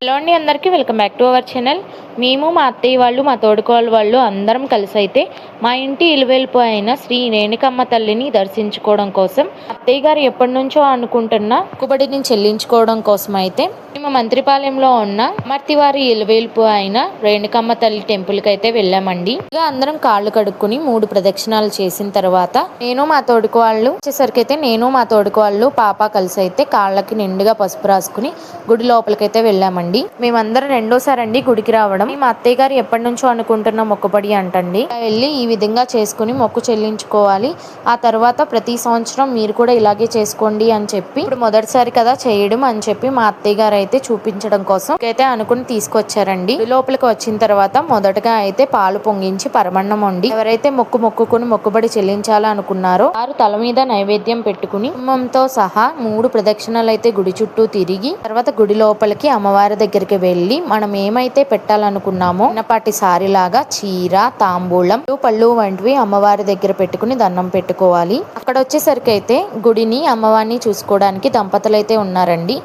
Hello అండి, అందరికీ welcome back to our channel. మేము మా అత్తయ్య వాళ్ళు, మా తోడుకోళ్ళ వాళ్ళు అందరం కలిసి అయితే మా ఇంటి ఇలువెల్పు అయిన శ్రీ రేణుకమ్మ తల్లిని దర్శించుకోవడం కోసం, అత్తయ్య గారు ఎప్పటి నుంచో అనుకుంటున్న మొక్కుబడిని చెల్లించుకోవడం కోసం అయితే మేము మంత్రిపాలెంలో ఉన్న అమర్తివారి ఇలువెల్పు అయిన రేణుకమ్మ తల్లి టెంపుల్కి అయితే వెళ్ళామండి. ఇక అందరం కాళ్ళు కడుక్కుని 3 ప్రదక్షిణాలు చేసిన తర్వాత నేను మా తోడుకోళ్ళు పాప కలిసి అయితే కాళ్ళకి నిండుగా పసుపు రాసుకుని గుడి లోపలికైతే వెళ్ళామండి. మేమందరం రెండోసారి అండి గుడికి రావడం. మా అత్తయ్య గారు ఎప్పటి నుంచో అనుకుంటున్న మొక్కుబడి అంటండి. వెళ్ళి ఈ విధంగా చేసుకుని మొక్కు చెల్లించుకోవాలి. ఆ తర్వాత ప్రతి సంవత్సరం మీరు కూడా ఇలాగే చేసుకోండి అని చెప్పి, ఇప్పుడు మొదటిసారి కదా చేయడం అని చెప్పి మా అత్తయ్య గారు అయితే చూపించడం కోసం అయితే అనుకుని తీసుకొచ్చారండి. లోపలికి వచ్చిన తర్వాత మొదటగా అయితే పాలు పొంగించి పరమన్నం వండి ఎవరైతే మొక్కుకుని మొక్కుబడి చెల్లించాలి అనుకున్నారో వారు తల మీద నైవేద్యం పెట్టుకుని కుటుంబంతో సహా 3 ప్రదక్షిణలు అయితే గుడి చుట్టూ తిరిగి తర్వాత గుడి లోపలికి అమ్మవారి దగ్గరికి వెళ్ళి మనం ఏమైతే పెట్టాలనుకున్నామో చిన్నపాటి సారీలాగా చీర, తాంబూలం, పళ్ళు వంటివి అమ్మవారి దగ్గర పెట్టుకుని దండం పెట్టుకోవాలి. అక్కడ వచ్చేసరికి అయితే గుడిని అమ్మవారిని చూసుకోవడానికి దంపతులు అయితే ఉన్నారండి.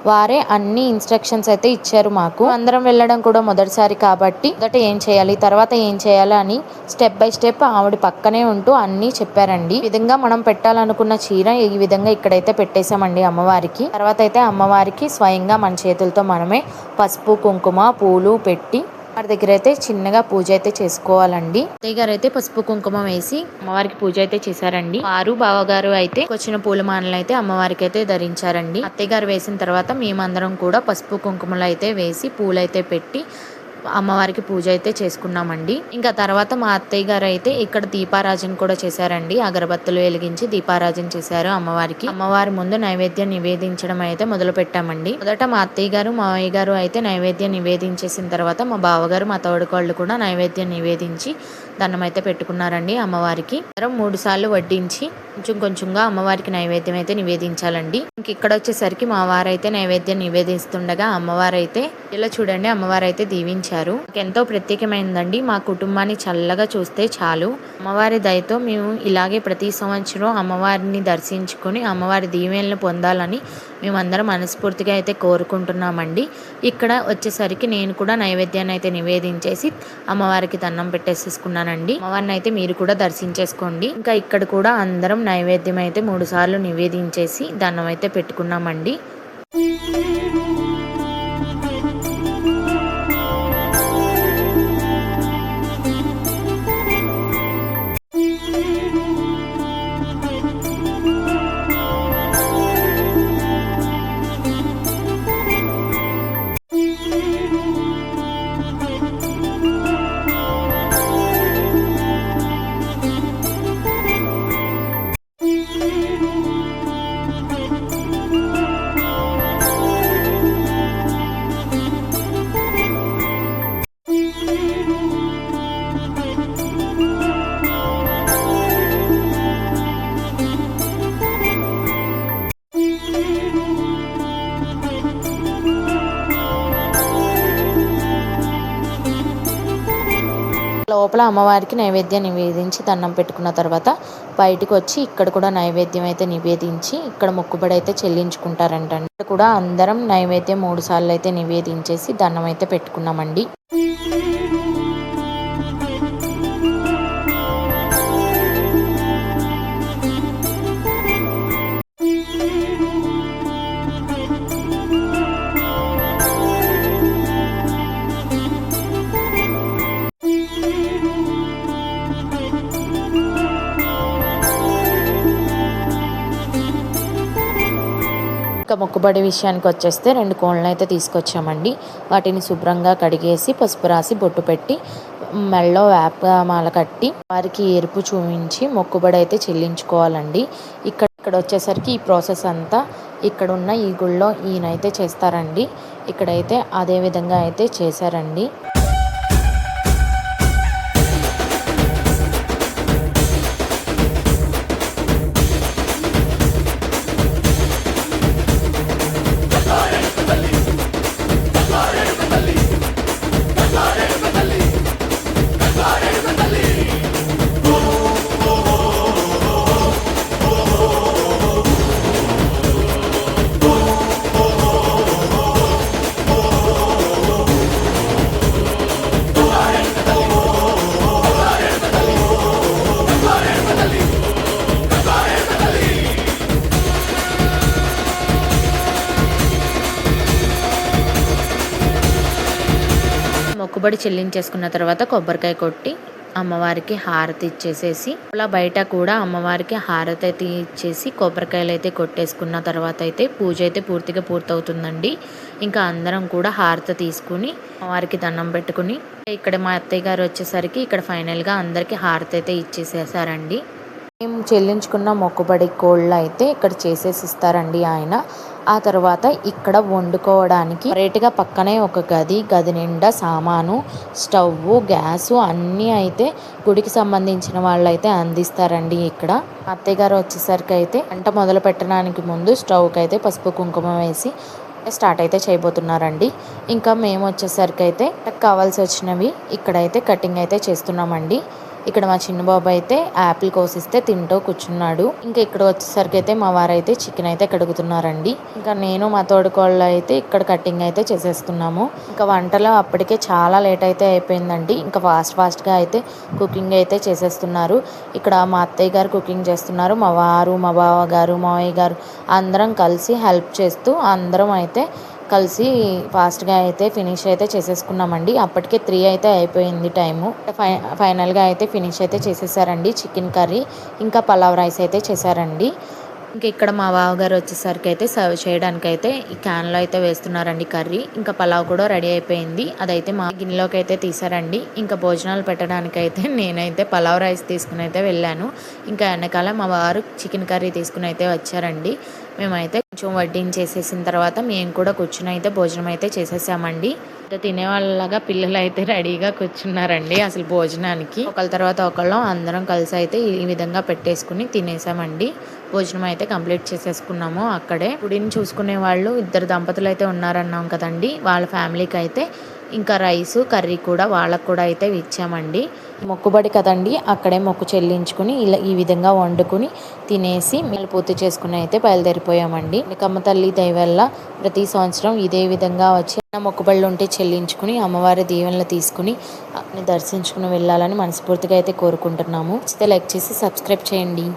వారే అన్ని ఇన్స్ట్రక్షన్స్ అయితే ఇచ్చారు మాకు. అందరం వెళ్ళడం కూడా మొదటిసారి కాబట్టి మొదట ఏం చేయాలి, తర్వాత ఏం చేయాలి అని స్టెప్ బై స్టెప్ ఆవిడ పక్కనే ఉంటూ అన్ని చెప్పారండి. ఈ విధంగా మనం పెట్టాలనుకున్న చీర ఈ విధంగా ఇక్కడైతే పెట్టేశామండి అమ్మవారికి. తర్వాత అయితే అమ్మవారికి స్వయంగా మన చేతులతో మనమే పసుపు, కుంకుమ, పూలు పెట్టి వారి దగ్గర అయితే చిన్నగా పూజ అయితే చేసుకోవాలండి. అత్తయ్య గారు అయితే పసుపు కుంకుమ వేసి అమ్మవారికి పూజ అయితే చేశారండి. వారు బావగారు అయితే వచ్చిన పూలమాలలు అయితే అమ్మవారికి అయితే ధరించారండి. అత్తయ్య గారు వేసిన తర్వాత మేమందరం కూడా పసుపు కుంకుమలు అయితే వేసి పూలైతే పెట్టి అమ్మవారికి పూజ అయితే చేసుకున్నామండి. ఇంకా తర్వాత మా అత్తయ్య గారు అయితే ఇక్కడ దీపారాజన కూడా చేశారండి. అగరబత్తులు వెలిగించి దీపారాజన చేశారు అమ్మవారికి. అమ్మవారి ముందు నైవేద్యం నివేదించడం అయితే మొదలు పెట్టామండి. మొదట మా అత్తయ్య గారు, మావయ్య గారు అయితే నైవేద్యం నివేదించేసిన తర్వాత మా బావగారు, మా తోడుకోళ్ళు కూడా నైవేద్యం నివేదించి దండం అయితే పెట్టుకున్నారండి అమ్మవారికి. 3 సార్లు వడ్డించి కొంచెంగా అమ్మవారికి నైవేద్యం అయితే నివేదించాలండి. ఇంక ఇక్కడ వచ్చేసరికి మా వారైతే నైవేద్యం నివేదిస్తుండగా అమ్మవారైతే ఇలా చూడండి, అమ్మవారైతే దీవించారు. ఎంతో ప్రత్యేకమైందండి. మా కుటుంబాన్ని చల్లగా చూస్తే చాలు. అమ్మవారి దయతో మేము ఇలాగే ప్రతి సంవత్సరం అమ్మవారిని దర్శించుకొని అమ్మవారి దీవెనలు పొందాలని మేమందరం మనస్ఫూర్తిగా అయితే కోరుకుంటున్నామండి. ఇక్కడ వచ్చేసరికి నేను కూడా నైవేద్యాన్ని అయితే నివేదించేసి అమ్మవారికి దండం పెట్టేసేసుకున్నానండి. అమ్మవారిని అయితే మీరు కూడా దర్శించేసుకోండి. ఇంకా ఇక్కడ కూడా అందరం నైవేద్యం అయితే 3 సార్లు నివేదించేసి దండం అయితే పెట్టుకున్నామండి. లోపల అమ్మవారికి నైవేద్యం నివేదించి దండం పెట్టుకున్న తర్వాత బయటకు వచ్చి ఇక్కడ కూడా నైవేద్యం అయితే నివేదించి ఇక్కడ మొక్కుబడి అయితే చెల్లించుకుంటారంట. ఇక్కడ కూడా అందరం నైవేద్యం 3 సార్లు అయితే నివేదించేసి దండం అయితే పెట్టుకున్నామండి. ఇంకా మొక్కుబడి విషయానికి వచ్చేస్తే 2 కోళ్ళను అయితే తీసుకొచ్చామండి. వాటిని శుభ్రంగా కడిగేసి పసుపు రాసి బొట్టు పెట్టి మెళ్ళో వేపమాల కట్టి వారికి ఎరుపు చూపించి మొక్కుబడి అయితే చెల్లించుకోవాలండి. ఇక్కడ వచ్చేసరికి ఈ ప్రాసెస్ అంతా ఇక్కడ ఉన్న ఈ గుళ్ళో ఈయనైతే చేస్తారండి. ఇక్కడైతే అదే విధంగా అయితే చేశారండి. మొక్కుబడి చెల్లించేసుకున్న తర్వాత కొబ్బరికాయ కొట్టి అమ్మవారికి హారతి ఇచ్చేసేసి అలా బయట కూడా అమ్మవారికి హారతి అయితే ఇచ్చేసి కొబ్బరికాయలు అయితే కొట్టేసుకున్న తర్వాత అయితే పూజ అయితే పూర్తిగా పూర్తవుతుందండి. ఇంకా అందరం కూడా హారతి తీసుకుని అమ్మవారికి దండం పెట్టుకుని ఇక్కడ మా అత్తయ్య గారు వచ్చేసరికి ఇక్కడ ఫైనల్గా అందరికీ హారతి అయితే ఇచ్చేసేసారండి. మేము చెల్లించుకున్న మొక్కుబడి కోళ్ళు అయితే ఇక్కడ చేసేసి ఇస్తారండి ఆయన. ఆ తర్వాత ఇక్కడ వండుకోవడానికి సపరేట్గా పక్కనే ఒక గది నిండా సామాను, స్టవ్, గ్యాసు అన్నీ అయితే గుడికి సంబంధించిన వాళ్ళు అయితే అందిస్తారండి. ఇక్కడ అత్తయ్య గారు వచ్చేసరికి అయితే వంట మొదలు పెట్టడానికి ముందు స్టవ్కి అయితే పసుపు కుంకుమ వేసి స్టార్ట్ అయితే చేయబోతున్నారండి. ఇంకా మేము వచ్చేసరికి అయితే కావాల్సి వచ్చినవి ఇక్కడైతే కటింగ్ అయితే చేస్తున్నామండి. ఇక్కడ మా చిన్న బాబు అయితే యాపిల్ కోసిస్తే తింటూ కూర్చున్నాడు. ఇంకా ఇక్కడ వచ్చేసరికి అయితే మా వారైతే చికెన్ అయితే కడుగుతున్నారండి. ఇంకా నేను మా తోడుకోళ్ళు అయితే ఇక్కడ కటింగ్ అయితే చేసేస్తున్నాము. ఇంకా వంటలో అప్పటికే చాలా లేట్ అయితే అయిపోయిందండి. ఇంకా ఫాస్ట్గా అయితే కుకింగ్ అయితే చేసేస్తున్నారు. ఇక్కడ మా అత్తయ్య గారు కుకింగ్ చేస్తున్నారు. మా వారు, మా బావ గారు, మావయ్య గారు అందరం కలిసి హెల్ప్ చేస్తూ అందరం అయితే కలిసి ఫాస్ట్గా అయితే ఫినిష్ అయితే చేసేసుకున్నామండి. అప్పటికే 3 అయితే అయిపోయింది టైము. ఫైనల్గా అయితే ఫినిష్ అయితే చేసేసారండి. చికెన్ కర్రీ ఇంకా పలావ్ రైస్ అయితే చేశారండి. ఇంకా ఇక్కడ మా బావగారు వచ్చేసరికి అయితే సర్వ్ చేయడానికి అయితే ఈ క్యాన్లో అయితే వేస్తున్నారండి కర్రీ. ఇంకా పలావ్ కూడా రెడీ అయిపోయింది. అదైతే మా గిన్నెలోకి అయితే తీసారండి. ఇంకా భోజనాలు పెట్టడానికి అయితే నేనైతే పలావ్ రైస్ తీసుకుని అయితే వెళ్ళాను. ఇంకా వెనకాల మా వారు చికెన్ కర్రీ తీసుకుని అయితే వచ్చారండి. మేమైతే కొంచెం వడ్డించేసేసిన తర్వాత మేము కూడా కూర్చుని అయితే భోజనం అయితే చేసేసామండి. తినేవాళ్ళలాగా పిల్లలు అయితే రెడీగా కూర్చున్నారండి అసలు భోజనానికి. ఒకళ్ళ తర్వాత ఒకళ్ళం అందరం కలిసి అయితే ఈ విధంగా పెట్టేసుకుని తినేసామండి. భోజనం అయితే కంప్లీట్ చేసేసుకున్నాము. అక్కడే గుడిని చూసుకునే వాళ్ళు 2 దంపతులు అయితే ఉన్నారన్నాం కదండి. వాళ్ళ ఫ్యామిలీకి అయితే ఇంకా రైసు కర్రీ కూడా వాళ్ళకు కూడా అయితే ఇచ్చామండి. మొక్కుబడి కదండి, అక్కడే మొక్కు చెల్లించుకుని ఇలా ఈ విధంగా వండుకుని తినేసి మేము పూర్తి చేసుకుని అయితే బయలుదేరిపోయామండి. కమ్మ తల్లి దయ వల్ల ప్రతి సంవత్సరం ఇదే విధంగా వచ్చి మొక్కుబడులు ఉంటే చెల్లించుకుని అమ్మవారి దీవెనలు తీసుకుని దర్శించుకుని వెళ్ళాలని మనస్ఫూర్తిగా అయితే కోరుకుంటున్నాము. లైక్ చేసి సబ్స్క్రైబ్ చేయండి.